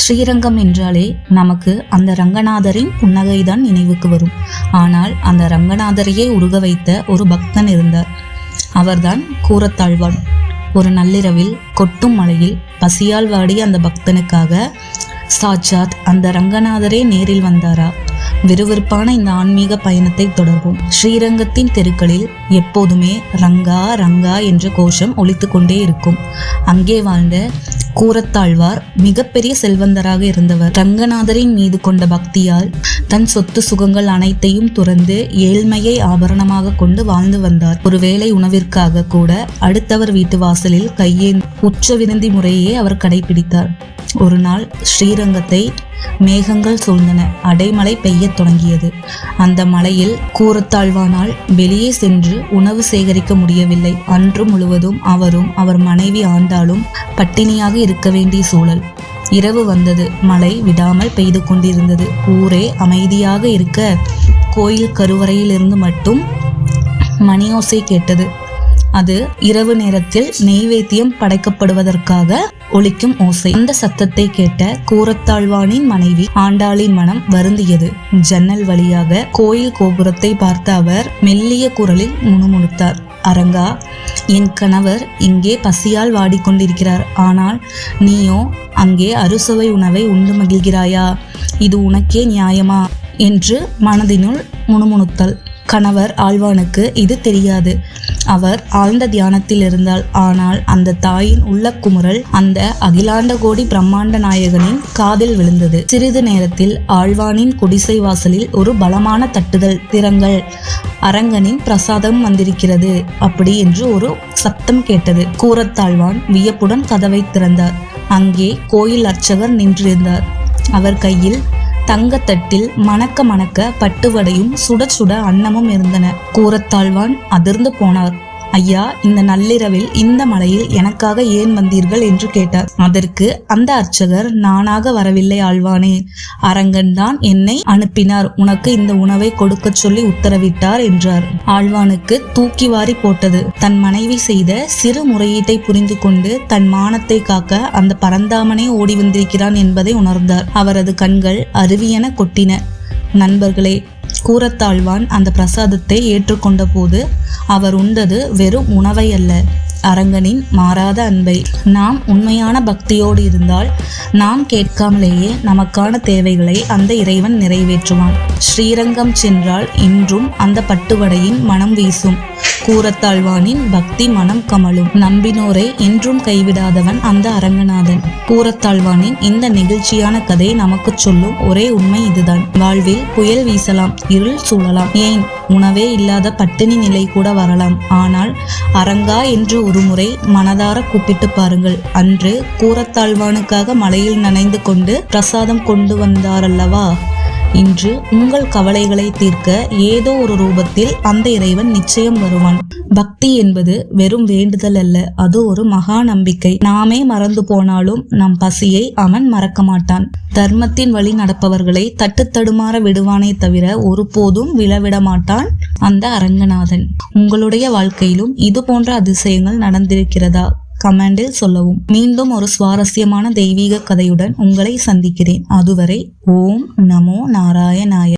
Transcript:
ஸ்ரீரங்கம் என்றாலே நமக்கு அந்த ரங்கநாதரின் புன்னகைதான் நினைவுக்கு வரும். ஆனால் அந்த ரங்கநாதரையே உருக வைத்த ஒரு பக்தன் இருந்தார். அவர்தான் கூரத்தாழ்வான். ஒரு நள்ளிரவில் கொட்டும் மழையில் பசியால் வாடிய அந்த பக்தனுக்காக சாட்சாத் அந்த ரங்கநாதரே நேரில் வந்தாரா? விறுவிறுப்பான இந்த ஆன்மீக பயணத்தை தொடர்வோம். ஸ்ரீரங்கத்தின் தெருக்களில் எப்போதுமே ரங்கா ரங்கா என்ற கோஷம் ஒலித்து கொண்டே இருக்கும். அங்கே வாழ்ந்த கூரத்தாழ்வார் மிகப்பெரிய செல்வந்தராக இருந்தவர். ரங்கநாதரின் மீது கொண்ட பக்தியால் தன் சொத்து சுகங்கள் அனைத்தையும் துறந்து ஏழ்மையை ஆபரணமாக கொண்டு வாழ்ந்து வந்தார். ஒருவேளை உணவிற்காக கூட அடுத்தவர் வீட்டு வாசலில் கையேந்தி உச்ச விருந்தி முறையே அவர் கடைபிடித்தார். ஒரு நாள் ஸ்ரீரங்கத்தை மேகங்கள் சூழ்ந்தன. அடைமழை பெய்யத் தொடங்கியது. அந்த மழையில் கூரத்தாழ்வானால் வெளியே சென்று உணவு சேகரிக்க முடியவில்லை. அன்று முழுவதும் அவரும் அவர் மனைவி ஆண்டாலும் பட்டினியாக இருக்க வேண்டிய சூழல். இரவு வந்தது. மழை விடாமல் பெய்து கொண்டிருந்தது. ஊரே அமைதியாக இருக்க கோயில் கருவறையிலிருந்து மட்டும் மணியோசை கேட்டது. அது இரவு நேரத்தில் நெய்வேத்தியம் படைக்கப்படுவதற்காக ஒலிக்கும் ஓசை. அந்த சத்தத்தை கேட்ட கூரத்தாழ்வானின் மனைவி ஆண்டாளின் மனம் வருந்தியது. ஜன்னல் வழியாக கோயில் கோபுரத்தை பார்த்த அவர் மெல்லிய குரலில் முணுமுணுத்தார். அரங்கா, என் கணவர் இங்கே பசியால் வாடிக்கொண்டிருக்கிறார். ஆனால் நீயோ அங்கே அறுசுவை உணவை உண்டு மகிழ்கிறாயா? இது உனக்கே நியாயமா என்று மனதினுள் முணுமுணுத்தல். கணவர் ஆழ்வானுக்கு இது தெரியாது. அவர் ஆழ்ந்த தியானத்தில் இருந்தால். ஆனால் அந்த தாயின் உள்ள குமுறல் அந்த அகிலாண்ட கோடி பிரம்மாண்ட நாயகனின் காதில் விழுந்தது. சிறிது நேரத்தில் ஆழ்வானின் குடிசை வாசலில் ஒரு பலமான தட்டுதல். திறங்கள், அரங்கனின் பிரசாதம் வந்திருக்கிறது அப்படி என்று ஒரு சத்தம் கேட்டது. கூரத்தாழ்வான் வியப்புடன் கதவை திறந்தார். அங்கே கோயில் அர்ச்சகர் நின்றிருந்தார். அவர் கையில் தங்கத்தட்டில் மணக்க மணக்க பட்டுவடையும் சுட சுட அன்னமும் இருந்தன. கூரத்தாழ்வான் அதிர்ந்து போனார். ஐயா, இந்த நள்ளிரவில் இந்த மலையில் எனக்காக ஏன் வந்தீர்கள் என்று கேட்டார். அதற்கு அந்த அர்ச்சகர், நானாக வரவில்லை ஆழ்வானே, அரங்கன் தான் என்னை அனுப்பினார். உனக்கு இந்த உணவை கொடுக்க சொல்லி உத்தரவிட்டார் என்றார். ஆழ்வானுக்கு தூக்கி வாரி போட்டது. தன் மனைவி செய்த சிறு முறையீட்டை புரிந்து கொண்டு தன் மானத்தை காக்க அந்த பரந்தாமனே ஓடி வந்திருக்கிறான் என்பதை உணர்ந்தார். அவரது கண்கள் அருவியென கொட்டின. நண்பர்களே, கூரத்தாழ்வான் அந்த பிரசாதத்தை ஏற்றுக்கொண்ட போது அவர் உண்டது வெறும் உணவை அல்ல, அரங்கனின் மாறாத அன்பை. நாம் உண்மையான பக்தியோடு இருந்தால் நாம் கேட்காமலேயே நமக்கான தேவைகளை அந்த இறைவன் நிறைவேற்றுவான். ஸ்ரீரங்கம் சென்றால் இன்றும் அந்த பட்டுவடையின் மனம் வீசும். கூரத்தாழ்வானின் பக்தி மனம் கமலும். நம்பினோரை என்றும் கைவிடாதவன் அந்த அரங்கநாதன். கூரத்தாழ்வானின் இந்த நெகிழ்ச்சியான கதை நமக்கு சொல்லும் ஒரே உண்மை இதுதான். வாழ்வில் புயல் வீசலாம், இருள் சூழலாம், ஏன் உணவே இல்லாத பட்டினி நிலை கூட வரலாம். ஆனால் அரங்கா என்று ஒரு முறை மனதார கூப்பிட்டு பாருங்கள். அன்று கூரத்தாழ்வானுக்காக மலையில் நனைந்து கொண்டு பிரசாதம் கொண்டு வந்தாரல்லவா, இன்று உங்கள் கவலைகளை தீர்க்க ஏதோ ஒரு ரூபத்தில் அந்த இறைவன் நிச்சயம் வருவான். பக்தி என்பது வெறும் வேண்டுதல் அல்ல, அது ஒரு மகா நம்பிக்கை. நாமே மறந்து போனாலும் நம் பசியை அவன் மறக்க மாட்டான். தர்மத்தின் வழி நடப்பவர்களை தட்டு தடுமாற விடுவானே தவிர ஒருபோதும் விழவிட மாட்டான் அந்த அரங்கநாதன். உங்களுடைய வாழ்க்கையிலும் இது போன்ற அதிசயங்கள் நடந்திருக்கிறதா? கமெண்டில் சொல்லவும். மீண்டும் ஒரு சுவாரஸ்யமான தெய்வீக கதையுடன் உங்களை சந்திக்கிறேன். அதுவரை ஓம் நமோ நாராயணாய.